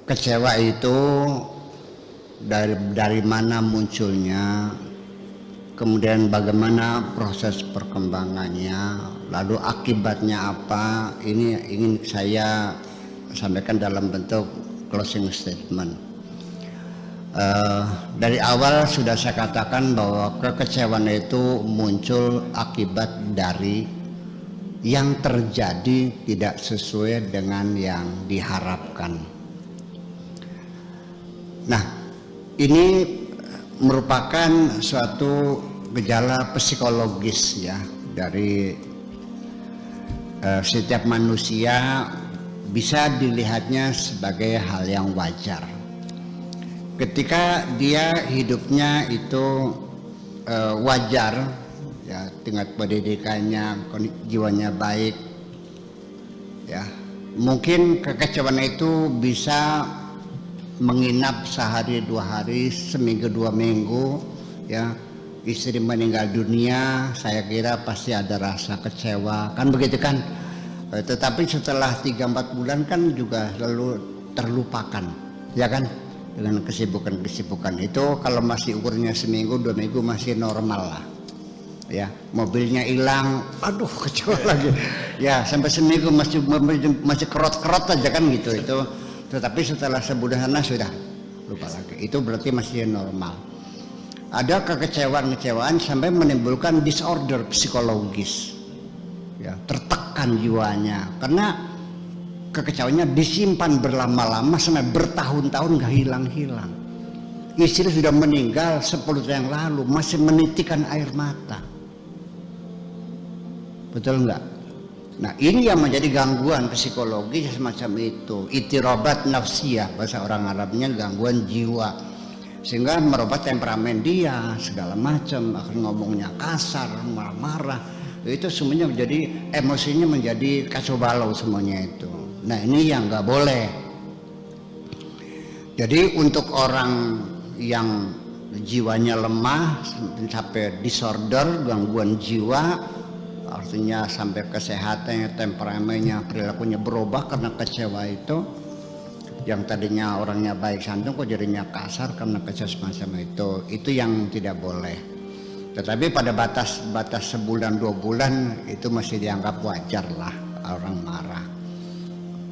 Kecewa itu dari mana munculnya, kemudian bagaimana proses perkembangannya, lalu akibatnya apa, ini ingin saya sampaikan dalam bentuk closing statement. Dari awal sudah saya katakan bahwa kekecewaan itu muncul akibat dari yang terjadi tidak sesuai dengan yang diharapkan. Nah, ini merupakan suatu gejala psikologis ya dari setiap manusia, bisa dilihatnya sebagai hal yang wajar. Ketika dia hidupnya itu wajar, ya tingkat pendidikannya, jiwanya baik, ya mungkin kekecewaan itu bisa menginap sehari dua hari, seminggu dua minggu, ya istri meninggal dunia, saya kira pasti ada rasa kecewa, kan begitu kan? Tetapi setelah 3-4 bulan kan juga lalu terlupakan, ya kan? Dengan kesibukan-kesibukan itu, kalau masih ukurnya seminggu dua minggu masih normal lah, ya. Mobilnya hilang, aduh kecewa lagi, ya sampai seminggu masih kerot-kerot aja kan gitu itu. Tetapi setelah sebulan sudah lupa lagi. Itu berarti masih normal. Ada kekecewaan sampai menimbulkan disorder psikologis, ya, tertekan jiwanya karena kekecewaannya disimpan berlama-lama sampai bertahun-tahun gak hilang-hilang. Istri sudah meninggal 10 tahun yang lalu, masih menitikkan air mata. Betul enggak? Nah, ini yang menjadi gangguan psikologis semacam itu, itirabat nafsiyah, bahasa orang Arabnya gangguan jiwa, sehingga merubah temperamen dia segala macam, akan ngomongnya kasar, marah-marah, itu semuanya menjadi emosinya menjadi kacau balau semuanya itu. Nah, ini yang nggak boleh. Jadi untuk orang yang jiwanya lemah sampai disorder, gangguan jiwa, artinya sampai kesehatannya, temperamennya, perilakunya berubah karena kecewa itu, yang tadinya orangnya baik santun kok jadinya kasar karena kecewa semacam itu yang tidak boleh. Tetapi pada batas sebulan 2 bulan itu masih dianggap wajar lah orang marah.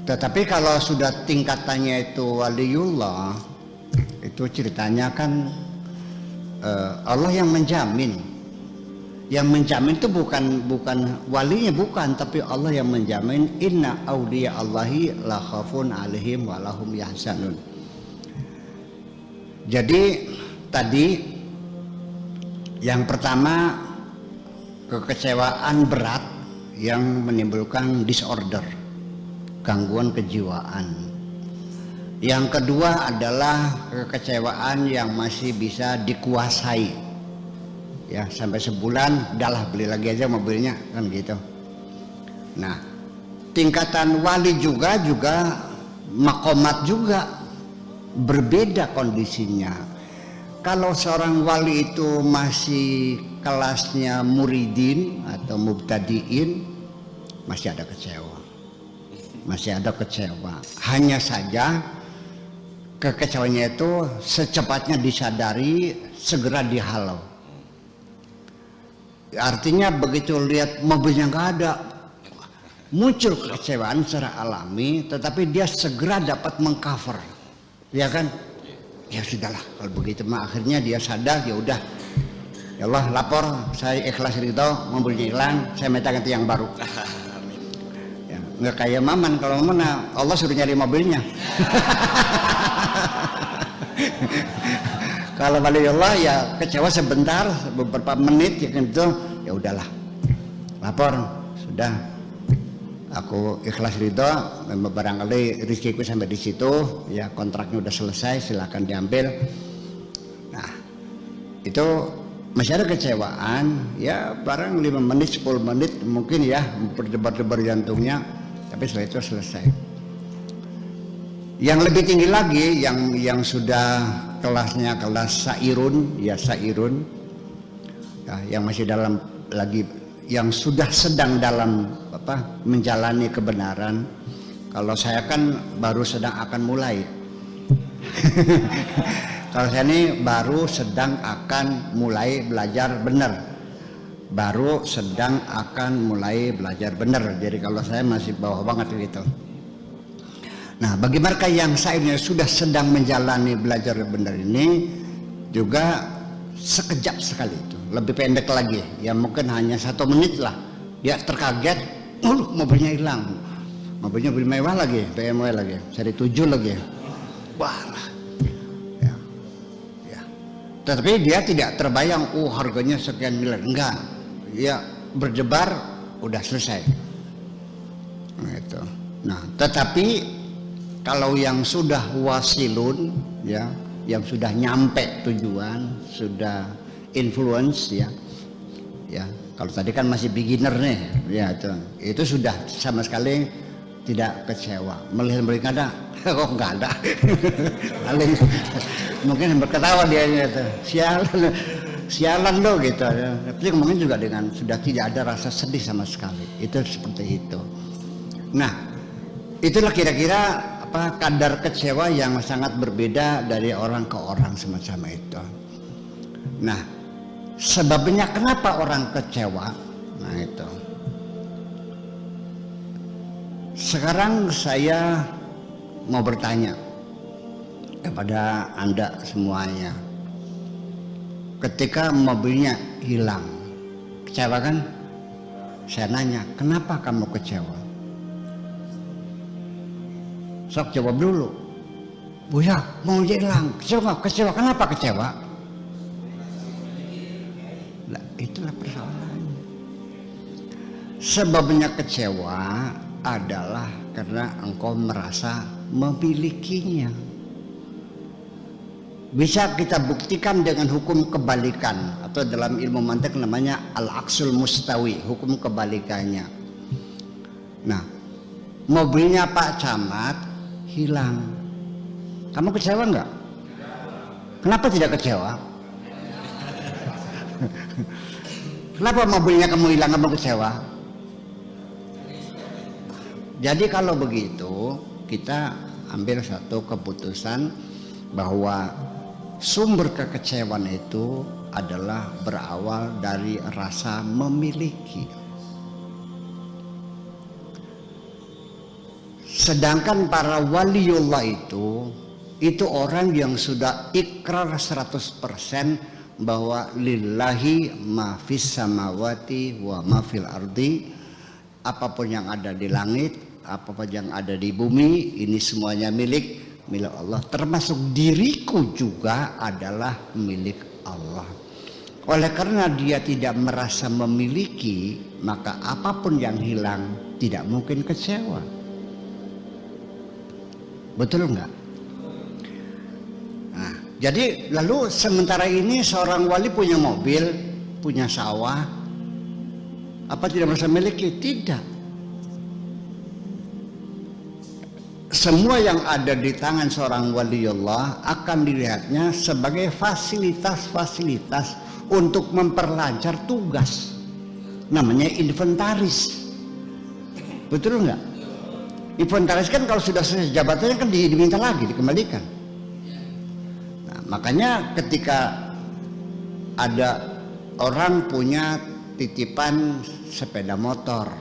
Tetapi kalau sudah tingkatannya itu waliullah, itu ceritanya kan Allah yang menjamin. Yang menjamin itu bukan walinya, bukan, tapi Allah yang menjamin. Inna awliya Allahi la khafun alaihim wa lahum yahzanun. Jadi tadi yang pertama kekecewaan berat yang menimbulkan disorder, gangguan kejiwaan. Yang kedua adalah kekecewaan yang masih bisa dikuasai. Ya sampai sebulan udahlah beli lagi aja mobilnya kan gitu. Nah, tingkatan wali juga makomat juga berbeda kondisinya. Kalau seorang wali itu masih kelasnya muridin atau mubtadiin, masih ada kecewa. Hanya saja kekecewaannya itu secepatnya disadari, segera dihalau. Artinya begitu lihat mobilnya nggak ada, muncul kekecewaan secara alami, tetapi dia segera dapat mengcover, ya kan? Ya sudahlah kalau begitu mah, akhirnya dia sadar, ya udah, ya Allah lapor, saya ikhlas ridho, mobilnya hilang, saya minta ganti yang baru. Ya, nggak kayak Maman, kalau Maman Allah suruh nyari mobilnya. Kalau wali Allah ya kecewa sebentar, beberapa menit ya gitu, ya udahlah, lapor, sudah, aku ikhlas ridho, barangkali rezekiku sampai di situ, ya kontraknya udah selesai, silakan diambil. Nah, itu masih ada kecewaan, ya barang 5 menit, 10 menit mungkin ya, berdebar-debar jantungnya, tapi setelah itu selesai. Yang lebih tinggi lagi, yang sudah kelasnya kelas sairun, ya sairun, ya, yang masih dalam lagi, yang sudah sedang dalam menjalani kebenaran. Kalau saya kan baru sedang akan mulai. Kalau saya ini baru sedang akan mulai belajar benar, baru sedang akan mulai belajar benar. Jadi kalau saya masih bawah banget gitu. Nah, bagi mereka yang saatnya sudah sedang menjalani belajar benar ini juga sekejap sekali itu, lebih pendek lagi, ya mungkin hanya 1 menit lah. Dia terkaget, mobilnya hilang, mobilnya beli mewah lagi, BMW lagi, seri 7 lagi, wah. Tetapi dia tidak terbayang, harganya sekian miliar, enggak. Ya berdebar, udah selesai. Gitu. Nah, tetapi kalau yang sudah wasilun, ya, yang sudah nyampe tujuan, sudah influence, ya, ya. Kalau tadi kan masih beginner nih, ya itu sudah sama sekali tidak kecewa. Melihat ada, kok nggak ada. Paling mungkin berketawa dia gitu, sialan lo gitu. Tapi mungkin juga dengan sudah tidak ada rasa sedih sama sekali. Itu seperti itu. Nah, itulah kira-kira kadar kecewa yang sangat berbeda dari orang ke orang semacam itu. Nah, sebabnya kenapa orang kecewa? Nah itu. Sekarang saya mau bertanya kepada Anda semuanya. Ketika mobilnya hilang, kecewa kan? Saya nanya, kenapa kamu kecewa? Sok jawab dulu. Buya, mau hilang, kecewa, kenapa kecewa? Nah, itulah persoalannya. Sebabnya kecewa adalah karena engkau merasa memilikinya. Bisa kita buktikan dengan hukum kebalikan, atau dalam ilmu mantik namanya al-aksul mustawi, hukum kebalikannya. Nah, mobilnya Pak Camat hilang, kamu kecewa enggak? Kenapa tidak kecewa? Kenapa mobilnya kamu hilang kamu kecewa? Jadi kalau begitu kita ambil satu keputusan bahwa sumber kekecewaan itu adalah berawal dari rasa memiliki. Sedangkan para waliullah itu orang yang sudah ikrar 100% bahwa lillahi ma fis samawati wa ma fil ardi, apapun yang ada di langit, apapun yang ada di bumi, ini semuanya milik Allah, termasuk diriku juga adalah milik Allah. Oleh karena dia tidak merasa memiliki, maka apapun yang hilang tidak mungkin kecewa. Betul enggak? Nah, jadi lalu sementara ini seorang wali punya mobil, punya sawah, apa tidak merasa memiliki? Tidak. Semua yang ada di tangan seorang waliullah akan dilihatnya sebagai fasilitas-fasilitas untuk memperlancar tugas. Namanya inventaris. Betul enggak? Inventaris kan kalau sudah selesai jabatannya kan diminta lagi, dikembalikan. Nah, makanya ketika ada orang punya titipan sepeda motor,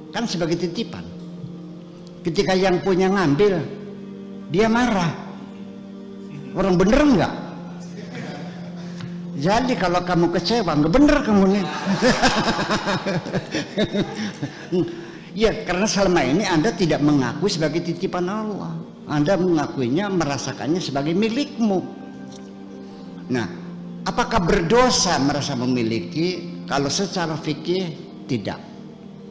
kan sebagai titipan. Ketika yang punya ngambil, dia marah. Orang bener enggak? Jadi kalau kamu kecewa, enggak bener kamu nih. Ya, karena selama ini Anda tidak mengakui sebagai titipan Allah. Anda mengakuinya, merasakannya sebagai milikmu. Nah, apakah berdosa merasa memiliki? Kalau secara fikih tidak.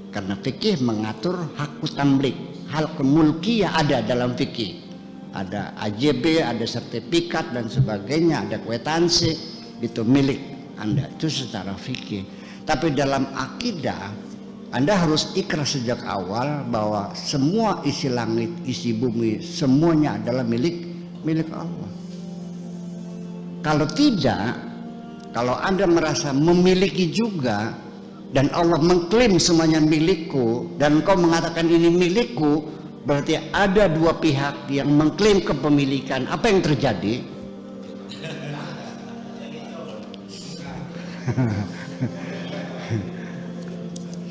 Karena fikih mengatur hak tamlik, hak mulkiyah ada dalam fikih. Ada AJB, ada sertifikat dan sebagainya, ada kwitansi, itu milik Anda, itu secara fikih. Tapi dalam akidah Anda harus ikrar sejak awal bahwa semua isi langit, isi bumi, semuanya adalah milik Allah. Kalau tidak, Kalau Anda merasa memiliki juga dan Allah mengklaim semuanya milikku dan engkau mengatakan ini milikku, berarti ada dua pihak yang mengklaim kepemilikan. Apa yang terjadi?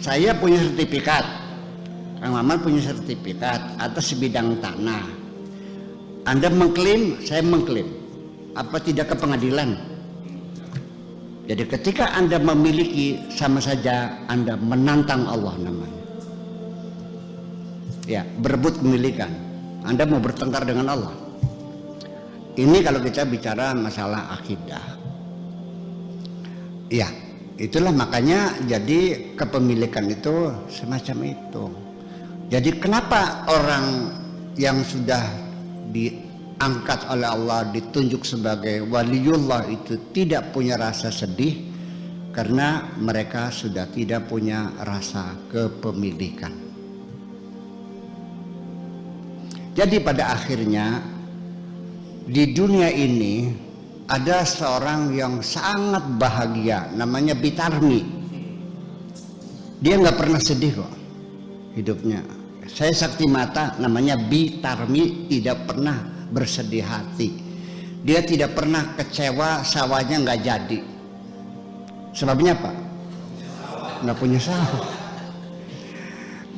Saya punya sertifikat, Kang Maman punya sertifikat atas sebidang tanah. Anda mengklaim, saya mengklaim. Apa tidak ke pengadilan? Jadi ketika Anda memiliki, sama saja Anda menantang Allah namanya. Ya, berebut kepemilikan. Anda mau bertengkar dengan Allah. Ini kalau kita bicara masalah akidah. Ya, itulah makanya jadi kepemilikan itu semacam itu. Jadi kenapa orang yang sudah diangkat oleh Allah, ditunjuk sebagai waliullah itu tidak punya rasa sedih? Karena mereka sudah tidak punya rasa kepemilikan. Jadi pada akhirnya di dunia ini ada seorang yang sangat bahagia, namanya Bitarmi. Dia nggak pernah sedih kok hidupnya. Saya saksi mata, namanya Bitarmi, tidak pernah bersedih hati. Dia tidak pernah kecewa sawahnya nggak jadi. Sebabnya apa? Nggak punya sawah.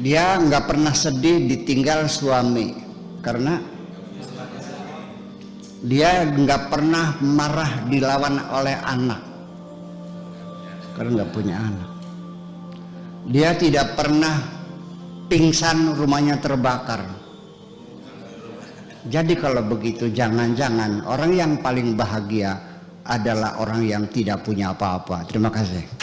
Dia nggak pernah sedih ditinggal suami karena dia nggak pernah marah dilawan oleh anak karena nggak punya anak. Dia tidak pernah pingsan rumahnya terbakar. Jadi kalau begitu jangan-jangan orang yang paling bahagia adalah orang yang tidak punya apa-apa. Terima kasih.